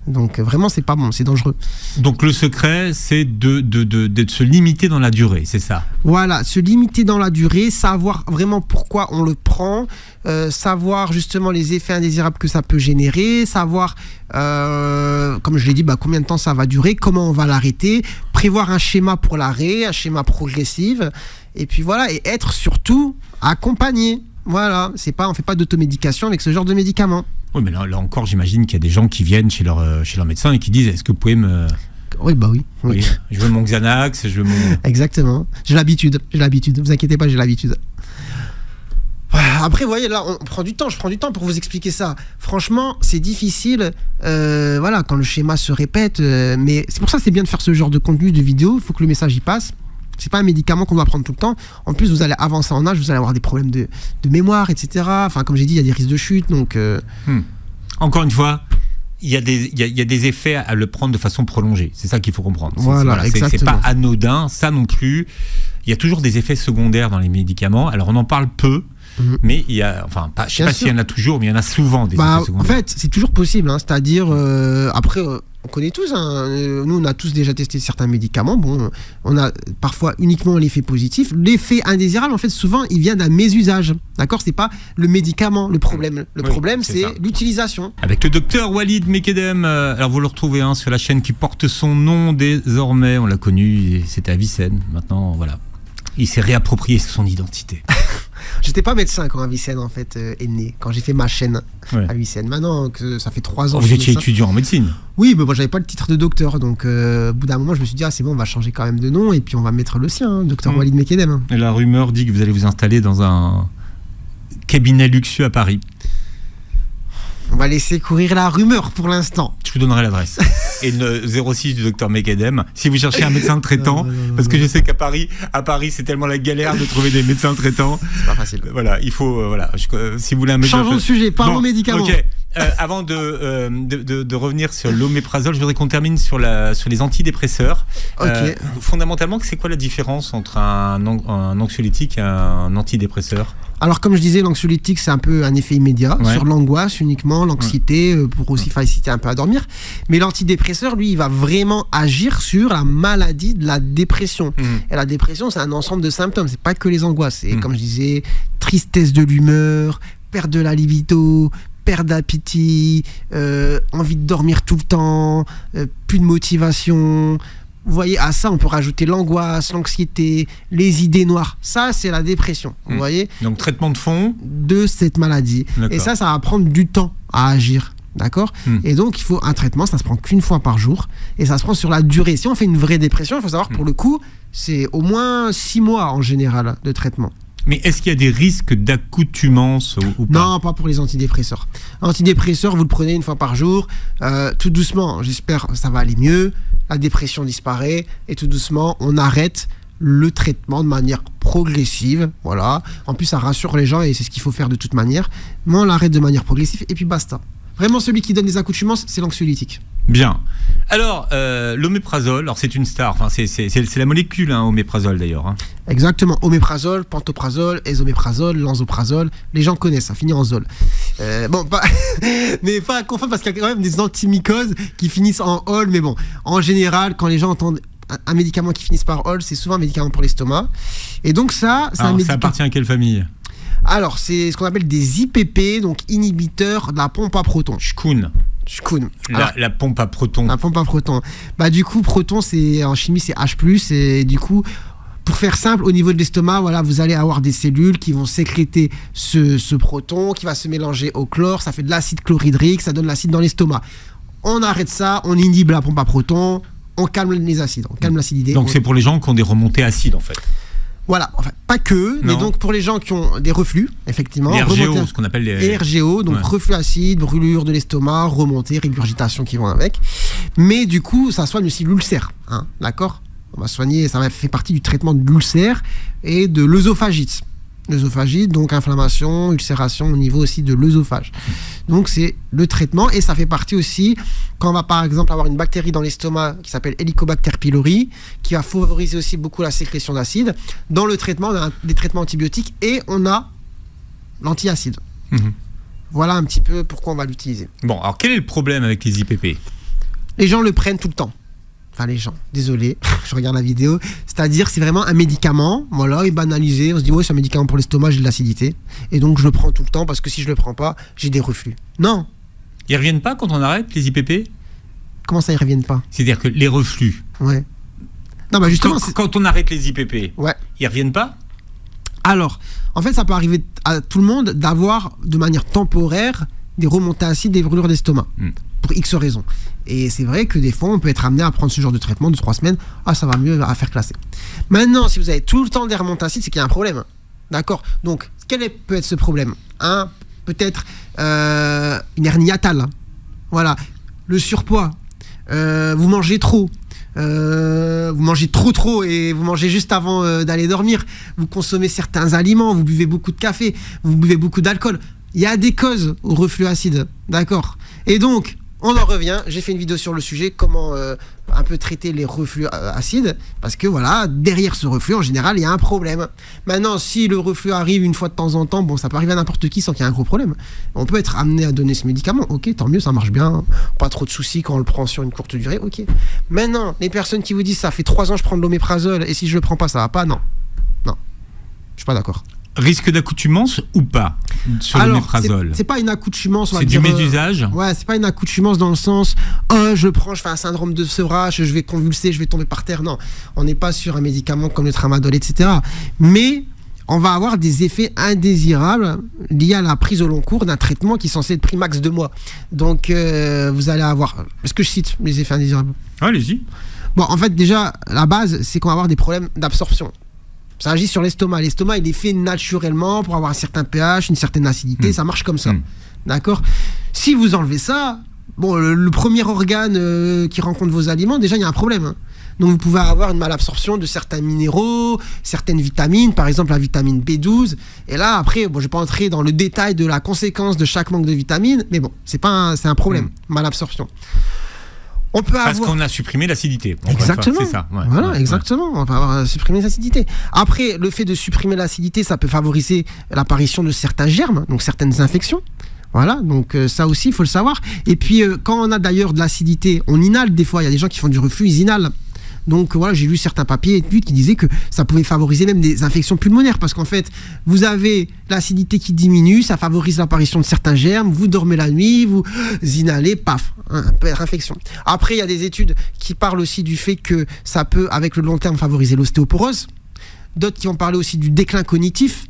Donc vraiment, c'est pas bon, c'est dangereux. Donc le secret, c'est de se limiter dans la durée, c'est ça? Voilà, se limiter dans la durée, savoir vraiment pourquoi on le prend, savoir justement les effets indésirables que ça peut générer, savoir, comme je l'ai dit, combien de temps ça va durer, comment on va l'arrêter, prévoir un schéma pour l'arrêt, un schéma progressif, et puis voilà, et être surtout accompagné. Voilà, on fait pas d'automédication avec ce genre de médicaments. Oui, mais là encore, j'imagine qu'il y a des gens qui viennent chez leur médecin et qui disent: est-ce que vous pouvez me... Oui, oui. Je veux mon Xanax, je veux mon... Exactement. J'ai l'habitude. Vous inquiétez pas, j'ai l'habitude. Après, vous voyez, là, je prends du temps pour vous expliquer ça. Franchement, c'est difficile, quand le schéma se répète. Mais c'est pour ça que c'est bien de faire ce genre de contenu, de vidéo. Il faut que le message y passe. C'est pas un médicament qu'on doit prendre tout le temps. En plus, vous allez avancer en âge, vous allez avoir des problèmes de mémoire, etc. Enfin, comme j'ai dit, il y a des risques de chute. Donc, Encore une fois, il y a des effets à le prendre de façon prolongée. C'est ça qu'il faut comprendre. Exactement. C'est pas anodin, ça non plus. Il y a toujours des effets secondaires dans les médicaments. Alors, on en parle peu. Mais il y a, je sais pas s'il y en a toujours, mais il y en a souvent des effets secondaires. En fait, c'est toujours possible. C'est-à-dire, après, on connaît tous. Nous, on a tous déjà testé certains médicaments. Bon, on a parfois uniquement l'effet positif. L'effet indésirable, en fait, souvent, il vient d'un mésusage. D'accord ? C'est pas le médicament le problème. Le problème, c'est l'utilisation. Avec le docteur Walid Mekedem. Alors, vous le retrouvez sur la chaîne qui porte son nom désormais. On l'a connu, c'était à Vicenne. Maintenant, voilà. Il s'est réapproprié son identité. J'étais pas médecin quand Avicenne en fait est né, quand j'ai fait ma chaîne à Avicenne. Maintenant que ça fait 3 ans. Vous étiez étudiant en médecine? Oui, mais moi j'avais pas le titre de docteur, donc au bout d'un moment je me suis dit c'est bon, on va changer quand même de nom et puis on va mettre le sien, docteur Walid Mekedem. Et la rumeur dit que vous allez vous installer dans un cabinet luxueux à Paris. On va laisser courir la rumeur pour l'instant. Je vous donnerai l'adresse. Et le 06 du docteur Mekedem, si vous cherchez un médecin traitant, parce que je sais qu'à Paris, c'est tellement la galère de trouver des médecins traitants. C'est pas facile. Voilà, il faut, si vous voulez un médecin... Changeons de sujet, parlons médicaments. Ok. Avant de revenir sur l'oméprazole, je voudrais qu'on termine sur les antidépresseurs. Okay. Fondamentalement, c'est quoi la différence entre un anxiolytique et un antidépresseur ? Alors, comme je disais, l'anxiolytique, c'est un peu un effet immédiat sur l'angoisse uniquement, l'anxiété, pour aussi faciliter un peu à dormir. Mais l'antidépresseur, lui, il va vraiment agir sur la maladie de la dépression. Et la dépression, c'est un ensemble de symptômes. C'est pas que les angoisses. C'est, comme je disais, tristesse de l'humeur, perte de la libido, perte d'appétit, envie de dormir tout le temps, plus de motivation. Vous voyez, à ça, on peut rajouter l'angoisse, l'anxiété, les idées noires. Ça, c'est la dépression. Vous voyez ? Donc, traitement de fond de cette maladie. D'accord. Et ça va prendre du temps à agir. D'accord ? Et donc, il faut un traitement, ça se prend qu'une fois par jour. Et ça se prend sur la durée. Si on fait une vraie dépression, il faut savoir, pour le coup, c'est au moins 6 mois en général de traitement. Mais est-ce qu'il y a des risques d'accoutumance ou pas ? Non, pas pour les antidépresseurs. Antidépresseurs, vous le prenez une fois par jour, tout doucement, j'espère que ça va aller mieux, la dépression disparaît, et tout doucement, on arrête le traitement de manière progressive, voilà. En plus, ça rassure les gens, et c'est ce qu'il faut faire de toute manière, mais on l'arrête de manière progressive, et puis basta. Vraiment, celui qui donne les accoutumances, c'est l'anxiolytique. Bien. Alors, l'oméprazole, alors c'est une star, c'est la molécule, oméprazole d'ailleurs. Exactement, oméprazole, pantoprazole, esoméprazole, lanzoprazole, les gens connaissent, ça finit en zole. Mais pas à confondre parce qu'il y a quand même des antimycoses qui finissent en ol, mais bon, en général, quand les gens entendent un médicament qui finit par ol, c'est souvent un médicament pour l'estomac. Et donc ça appartient à quelle famille ? Alors, c'est ce qu'on appelle des IPP, donc inhibiteurs de la pompe à protons. Shkoun. La pompe à protons. La pompe à protons. Du coup, proton, en chimie, c'est H+, et du coup, pour faire simple, au niveau de l'estomac, voilà, vous allez avoir des cellules qui vont sécréter ce proton, qui va se mélanger au chlore, ça fait de l'acide chlorhydrique, ça donne l'acide dans l'estomac. On arrête ça, on inhibe la pompe à protons, on calme les acides, on calme l'acidité. Donc c'est pour les gens qui ont des remontées acides, en fait. Voilà, enfin, pas que, mais donc pour les gens qui ont des reflux, effectivement. Les RGO, ce qu'on appelle les RGO, donc reflux acide, brûlure de l'estomac, remontée, régurgitation qui vont avec. Mais du coup, ça soigne aussi l'ulcère, d'accord ? On va soigner, ça fait partie du traitement de l'ulcère et de l'œsophagite. L'œsophagite, donc inflammation, ulcération au niveau aussi de l'œsophage. Donc c'est le traitement et ça fait partie aussi quand on va par exemple avoir une bactérie dans l'estomac qui s'appelle Helicobacter pylori, qui va favoriser aussi beaucoup la sécrétion d'acide. Dans le traitement, on a des traitements antibiotiques et on a l'antiacide. Voilà un petit peu pourquoi on va l'utiliser. Bon, alors quel est le problème avec les IPP ? Les gens le prennent tout le temps. Enfin, les gens, désolé, je regarde la vidéo. C'est-à-dire, c'est vraiment un médicament, voilà, et banalisé. On se dit, ouais, c'est un médicament pour l'estomac, j'ai de l'acidité. Et donc, je le prends tout le temps parce que si je le prends pas, j'ai des reflux. Non. Ils reviennent pas quand on arrête les IPP ? Comment ça, ils reviennent pas ? C'est-à-dire que les reflux. Ouais. Non, bah justement. Quand on arrête les IPP, ouais. Ils reviennent pas ? Alors, en fait, ça peut arriver à tout le monde d'avoir, de manière temporaire, des remontées acides, des brûlures d'estomac. Pour X raisons. Et c'est vrai que des fois, on peut être amené à prendre ce genre de traitement de 3 semaines. Ah, ça va mieux à faire classer. Maintenant, si vous avez tout le temps des remontées acides, c'est qu'il y a un problème. D'accord ? Donc, peut être ce problème ? Peut-être une hernie hiatale. Voilà. Le surpoids. Vous mangez trop. Vous mangez trop et vous mangez juste avant d'aller dormir. Vous consommez certains aliments. Vous buvez beaucoup de café. Vous buvez beaucoup d'alcool. Il y a des causes au reflux acide. D'accord ? Et donc, on en revient, j'ai fait une vidéo sur le sujet, comment un peu traiter les reflux acides, parce que voilà, derrière ce reflux, en général, il y a un problème. Maintenant, si le reflux arrive une fois de temps en temps, bon, ça peut arriver à n'importe qui sans qu'il y ait un gros problème. On peut être amené à donner ce médicament, ok, tant mieux, ça marche bien, pas trop de soucis quand on le prend sur une courte durée, ok. Maintenant, les personnes qui vous disent, ça fait 3 ans que je prends de l'oméprazole, et si je le prends pas, ça va pas, non, je suis pas d'accord. Risque d'accoutumance ou pas sur l'oméprazole ? C'est pas une accoutumance. C'est du mésusage ? Ouais, c'est pas une accoutumance dans le sens je fais un syndrome de sevrage, je vais convulser, je vais tomber par terre. Non, on n'est pas sur un médicament comme le tramadol, etc. Mais on va avoir des effets indésirables liés à la prise au long cours d'un traitement qui est censé être pris max 2 mois. Donc vous allez avoir. Est-ce que je cite les effets indésirables ? Allez-y. Bon, en fait, déjà, la base, c'est qu'on va avoir des problèmes d'absorption. Ça agit sur l'estomac. L'estomac, il est fait naturellement pour avoir un certain pH, une certaine acidité. Ça marche comme ça. D'accord ? Si vous enlevez ça, bon, le premier organe qui rencontre vos aliments, déjà, il y a un problème. Donc, vous pouvez avoir une malabsorption de certains minéraux, certaines vitamines, par exemple la vitamine B12. Et là, après, bon, je ne vais pas entrer dans le détail de la conséquence de chaque manque de vitamines, mais bon, c'est un problème, malabsorption. Parce qu'on a supprimé l'acidité. Exactement. C'est ça. Ouais. Voilà, exactement. On va avoir supprimé l'acidité. Après, le fait de supprimer l'acidité, ça peut favoriser l'apparition de certains germes, donc certaines infections. Voilà, donc ça aussi, il faut le savoir. Et puis, quand on a d'ailleurs de l'acidité, on inhale des fois. Il y a des gens qui font du reflux, ils inhalent. Donc voilà, j'ai lu certains papiers et études qui disaient que ça pouvait favoriser même des infections pulmonaires parce qu'en fait, vous avez l'acidité qui diminue, ça favorise l'apparition de certains germes, vous dormez la nuit, vous inhalez, paf, infection. Après, il y a des études qui parlent aussi du fait que ça peut, avec le long terme, favoriser l'ostéoporose. D'autres qui vont parler aussi du déclin cognitif.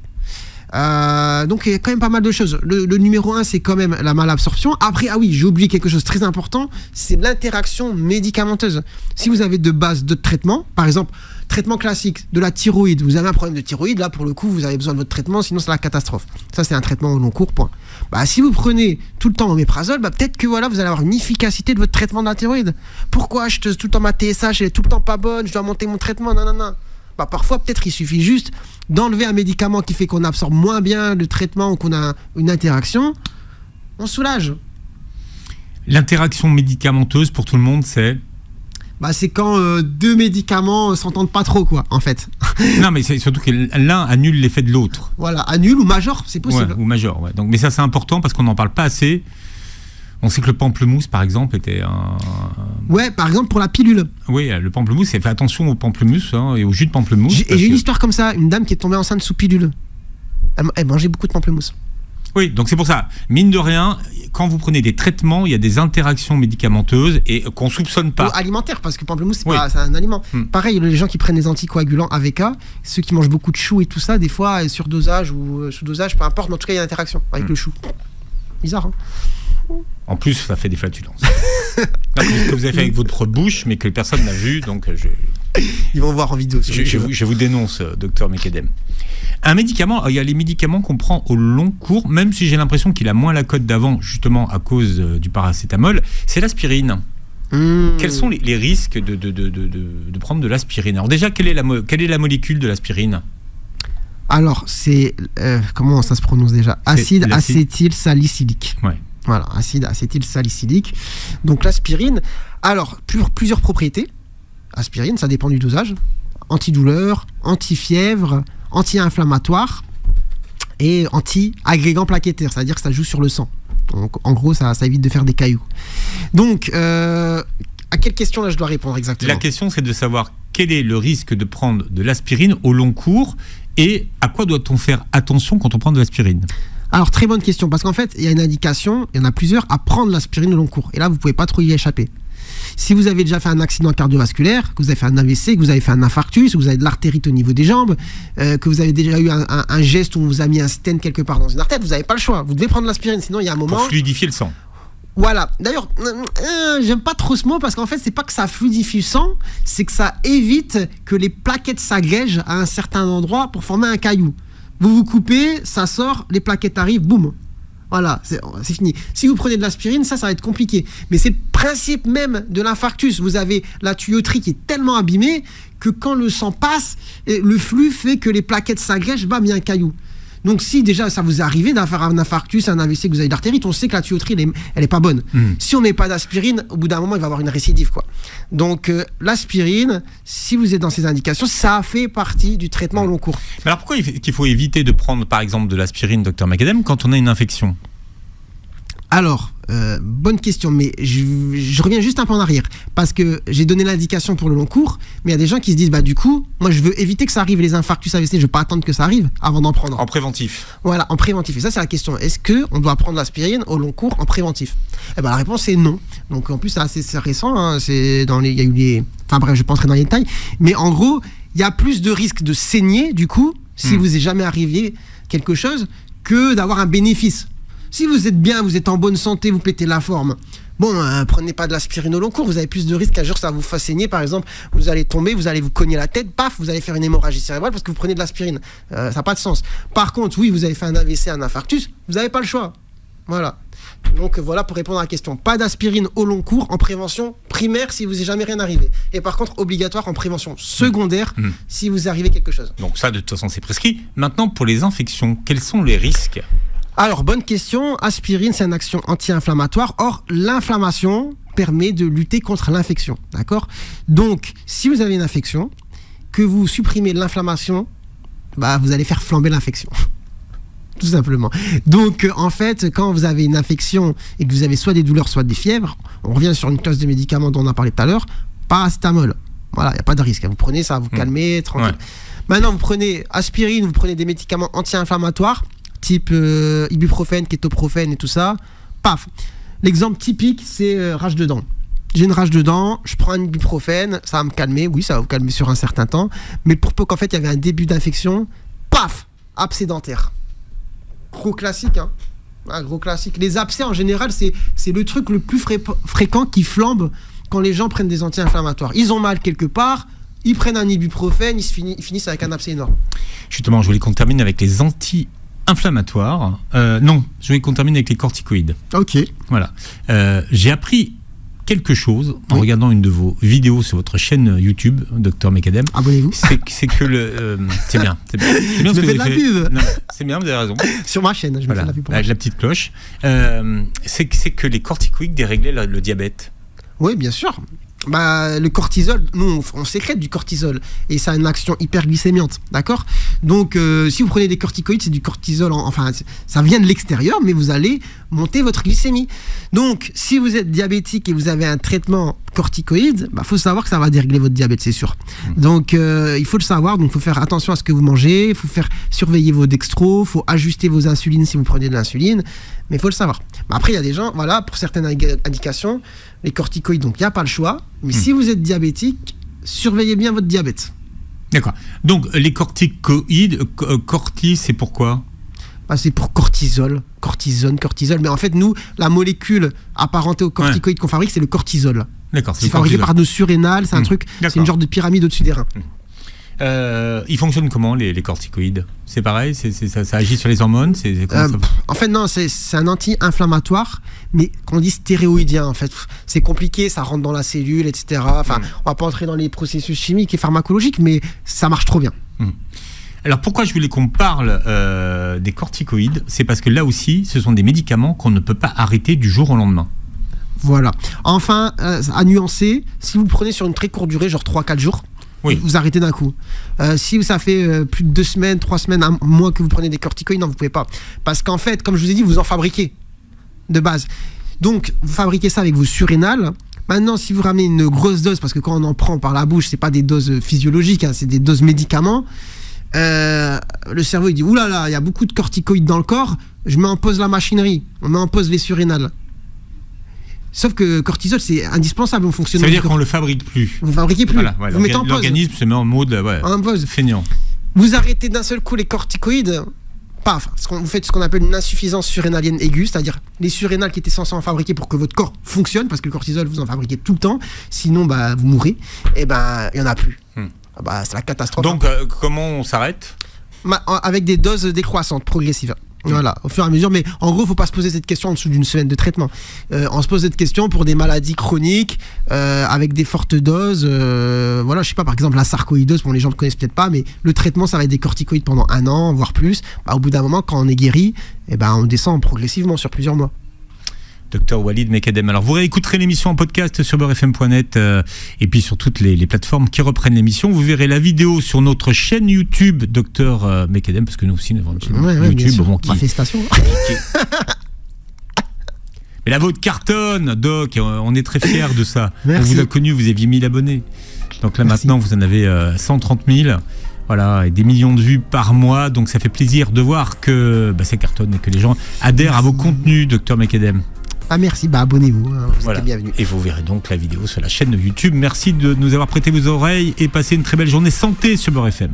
Donc il y a quand même pas mal de choses. Le numéro 1, c'est quand même la malabsorption. Après, j'ai oublié quelque chose de très important, c'est l'interaction médicamenteuse. Si vous avez de base de traitement, par exemple traitement classique de la thyroïde, vous avez un problème de thyroïde, là pour le coup vous avez besoin de votre traitement, sinon c'est la catastrophe. Ça c'est un traitement au long cours, point. Si vous prenez tout le temps oméprazole, peut-être que voilà, vous allez avoir une efficacité de votre traitement de la thyroïde. Pourquoi tout le temps ma TSH elle est tout le temps pas bonne, je dois monter mon traitement, non. Parfois, peut-être il suffit juste d'enlever un médicament qui fait qu'on absorbe moins bien le traitement ou qu'on a une interaction, on soulage. L'interaction médicamenteuse pour tout le monde, c'est c'est quand 2 médicaments s'entendent pas trop, quoi, en fait. Non, mais c'est surtout que l'un annule l'effet de l'autre. Voilà, annule ou major, c'est possible. Ouais, ou major, ouais. Donc, mais ça, c'est important parce qu'on n'en parle pas assez. On sait que le pamplemousse, par exemple, était un... Ouais, par exemple, pour la pilule. Oui, le pamplemousse, fait attention au pamplemousse et au jus de pamplemousse. J'ai une histoire comme ça, une dame qui est tombée enceinte sous pilule. Elle mangeait beaucoup de pamplemousse. Oui, donc c'est pour ça. Mine de rien, quand vous prenez des traitements, il y a des interactions médicamenteuses et qu'on ne soupçonne pas. Ou alimentaire, parce que pamplemousse, c'est un aliment. Pareil, les gens qui prennent des anticoagulants AVK, ceux qui mangent beaucoup de choux et tout ça, des fois, surdosage ou sous-dosage, peu importe, mais en tout cas, il y a une interaction avec le chou. Bizarre, hein. En plus, ça fait des flatulences. Non, ce que vous avez fait avec votre bouche, mais que personne n'a vu, donc ils vont voir en vidéo. Je vous dénonce, docteur Mekedem. Un médicament, il y a les médicaments qu'on prend au long cours, même si j'ai l'impression qu'il a moins la cote d'avant, justement à cause du paracétamol, c'est l'aspirine. Quels sont les risques de prendre de l'aspirine ? Alors déjà, quelle est la molécule de l'aspirine ? Alors, c'est... comment ça se prononce déjà ? Acide acétylsalicylique. Ouais. Voilà, acide acétylsalicylique. Donc l'aspirine, alors plusieurs propriétés. Aspirine, ça dépend du dosage. Antidouleur, antifièvre, anti-inflammatoire. et anti-agrégant plaquettaire, c'est-à-dire que ça joue sur le sang. Donc en gros, ça évite de faire des cailloux. Donc, à quelle question là je dois répondre exactement ? La question, c'est de savoir quel est le risque de prendre de l'aspirine au long cours et à quoi doit-on faire attention quand on prend de l'aspirine ? Alors, très bonne question, parce qu'en fait, il y a une indication, il y en a plusieurs, à prendre l'aspirine au long cours. Et là, vous ne pouvez pas trop y échapper. Si vous avez déjà fait un accident cardiovasculaire, que vous avez fait un AVC, que vous avez fait un infarctus, que vous avez de l'artérite au niveau des jambes, que vous avez déjà eu un geste où on vous a mis un stent quelque part dans une artère, vous n'avez pas le choix. Vous devez prendre l'aspirine, sinon il y a un moment... Pour fluidifier le sang. Voilà. D'ailleurs, j'aime pas trop ce mot parce qu'en fait, c'est pas que ça fluidifie le sang, c'est que ça évite que les plaquettes s'agrègent à un certain endroit pour former un caillou. Vous vous coupez, ça sort, les plaquettes arrivent, boum. Voilà, c'est fini. Si vous prenez de l'aspirine, ça va être compliqué. Mais c'est le principe même de l'infarctus. Vous avez la tuyauterie qui est tellement abîmée que quand le sang passe, le flux fait que les plaquettes s'agrègent, bam, il y a un caillou. Donc si déjà ça vous est arrivé d'avoir un infarctus, un AVC, que vous avez de l'artérite, on sait que la tuyauterie elle est pas bonne. Si on met pas d'aspirine, au bout d'un moment il va y avoir une récidive quoi. Donc l'aspirine, si vous êtes dans ces indications, ça fait partie du traitement au long cours. Mais alors pourquoi qu'il faut éviter de prendre par exemple de l'aspirine, Dr Macadam, quand on a une infection ? Alors, bonne question, mais je reviens juste un peu en arrière, parce que j'ai donné l'indication pour le long cours, mais il y a des gens qui se disent, bah du coup, moi je veux éviter que ça arrive, les infarctus AVC, je ne veux pas attendre que ça arrive avant d'en prendre. En préventif. Voilà, en préventif. Et ça, c'est la question. Est-ce qu'on doit prendre l'aspirine au long cours en préventif ? Eh ben, la réponse est non. Donc en plus, c'est assez récent, hein, il y a eu les... Enfin bref, je ne vais pas entrer dans les détails, mais en gros, il y a plus de risques de saigner, du coup, si vous est jamais arrivé quelque chose, que d'avoir un bénéfice. Si vous êtes bien, vous êtes en bonne santé, vous pétez la forme, bon, prenez pas de l'aspirine au long cours, vous avez plus de risques qu'un jour ça vous fasse saigner, par exemple, vous allez tomber, vous allez vous cogner la tête, paf, vous allez faire une hémorragie cérébrale parce que vous prenez de l'aspirine. Ça n'a pas de sens. Par contre, oui, vous avez fait un AVC, un infarctus, vous n'avez pas le choix. Voilà. Donc voilà pour répondre à la question. Pas d'aspirine au long cours en prévention primaire si vous n'est jamais rien arrivé. Et par contre, obligatoire en prévention secondaire si vous arrivez quelque chose. Donc ça, de toute façon, c'est prescrit. Maintenant, pour les infections, quels sont les risques ? Alors, bonne question. Aspirine, c'est une action anti-inflammatoire. Or, l'inflammation permet de lutter contre l'infection. D'accord ? Donc, si vous avez une infection, que vous supprimez l'inflammation, bah, vous allez faire flamber l'infection. Tout simplement. Donc, en fait, quand vous avez une infection et que vous avez soit des douleurs, soit des fièvres, on revient sur une classe de médicaments dont on a parlé tout à l'heure, paracétamol. Voilà, il n'y a pas de risque. Vous prenez ça, vous calmez, tranquille. Ouais. Maintenant, vous prenez aspirine, vous prenez des médicaments anti-inflammatoires, type ibuprofène, kétoprofène et tout ça, paf. L'exemple typique, c'est rage de dents. J'ai une rage de dents, je prends un ibuprofène, ça va me calmer, oui, ça va vous calmer sur un certain temps, mais pour peu qu'en fait il y avait un début d'infection, paf, abcès dentaire. Gros classique, hein. Ah, gros classique. Les abcès en général, c'est le truc le plus fréquent qui flambe quand les gens prennent des anti-inflammatoires. Ils ont mal quelque part, ils prennent un ibuprofène, ils finissent avec un abcès énorme. Justement, je voulais qu'on termine avec les anti-inflammatoires. Non, je voulais qu'on termine avec les corticoïdes. Ok. Voilà. J'ai appris quelque chose en regardant une de vos vidéos sur votre chaîne YouTube, Dr Macadam. Abonnez-vous. C'est que le... c'est bien. C'est bien je fais de la pub. Non, c'est bien, vous avez raison. Sur ma chaîne, je me fais de la pub pour avec la petite cloche. C'est que les corticoïdes déréglaient le diabète. Oui, bien sûr. Bah, le cortisol, nous on sécrète du cortisol et ça a une action hyperglycémiante, d'accord ? Donc si vous prenez des corticoïdes, c'est du cortisol, enfin ça vient de l'extérieur, mais vous allez monter votre glycémie. Donc si vous êtes diabétique et vous avez un traitement corticoïde, faut savoir que ça va dérégler votre diabète, c'est sûr. Donc il faut le savoir, donc il faut faire attention à ce que vous mangez, il faut surveiller vos dextros, il faut ajuster vos insulines si vous prenez de l'insuline, mais il faut le savoir. Après il y a des gens, voilà, pour certaines indications, les corticoïdes, donc il n'y a pas le choix. Mais si vous êtes diabétique, surveillez bien votre diabète. D'accord. Donc les corticoïdes, c'est pourquoi ? C'est pour cortisol, cortisone, cortisol. Mais en fait, nous, la molécule apparentée aux corticoïdes qu'on fabrique, c'est le cortisol. D'accord. C'est fabriqué par nos surrénales, c'est un truc, c'est une genre de pyramide au-dessus des reins. Ils fonctionnent comment les corticoïdes ? C'est pareil, ça agit sur les hormones, En fait non, c'est un anti-inflammatoire, mais qu'on dit stéroïdien en fait. C'est compliqué, ça rentre dans la cellule, etc. Enfin, on va pas entrer dans les processus chimiques et pharmacologiques, mais ça marche trop bien. Alors pourquoi je voulais qu'on parle des corticoïdes ? C'est parce que là aussi, ce sont des médicaments qu'on ne peut pas arrêter du jour au lendemain. Voilà. Enfin, à nuancer, si vous le prenez sur une très courte durée, genre 3-4 jours, Oui. Vous arrêtez d'un coup. Si ça fait plus de 2 semaines, 3 semaines, un mois que vous prenez des corticoïdes, non, vous pouvez pas. Parce qu'en fait, comme je vous ai dit, vous en fabriquez de base. Donc, vous fabriquez ça avec vos surrénales. Maintenant, si vous ramenez une grosse dose, parce que quand on en prend par la bouche, c'est pas des doses physiologiques, hein, c'est des doses médicaments. Le cerveau il dit oulala, il y a beaucoup de corticoïdes dans le corps, je mets en pause la machinerie, on met en pause les surrénales. Sauf que cortisol c'est indispensable au fonctionnement. Ça veut dire qu'on le fabrique plus. Vous fabriquez plus. Voilà, vous mettez en pause. L'organisme se met en mode en pause. feignant. Vous arrêtez d'un seul coup les corticoïdes, paf, vous faites ce qu'on appelle une insuffisance surrénalienne aiguë, c'est-à-dire les surrénales qui étaient censées en fabriquer pour que votre corps fonctionne, parce que le cortisol vous en fabriquez tout le temps, sinon vous mourrez, et il y en a plus. C'est la catastrophe. Donc comment on s'arrête ? Avec des doses décroissantes, progressives. Voilà, au fur et à mesure. Mais en gros, il ne faut pas se poser cette question en dessous d'une semaine de traitement. On se pose cette question pour des maladies chroniques, avec des fortes doses. Voilà, je sais pas, par exemple, la sarcoïdose, pour les gens ne connaissent peut-être pas, mais le traitement, ça va être des corticoïdes pendant 1 an, voire plus. Au bout d'un moment, quand on est guéri, on descend progressivement sur plusieurs mois. Docteur Walid Mekadem. Alors vous réécouterez l'émission en podcast sur beurrefm.net et puis sur toutes les plateformes qui reprennent l'émission. Vous verrez la vidéo sur notre chaîne YouTube Docteur Mekadem, parce que nous aussi nous avons une chaîne YouTube. Félicitations. Mais la vôtre cartonne, Doc, on est très fiers de ça. Merci. On vous a connu, vous aviez 1000 abonnés. Donc là maintenant vous en avez 130 000. Voilà, et des millions de vues par mois. Donc ça fait plaisir de voir que ça cartonne et que les gens adhèrent à vos contenus, Docteur Mekadem. Merci, abonnez-vous, vous êtes bienvenus. Et vous verrez donc la vidéo sur la chaîne de YouTube. Merci de nous avoir prêté vos oreilles et passez une très belle journée santé sur Beurre FM.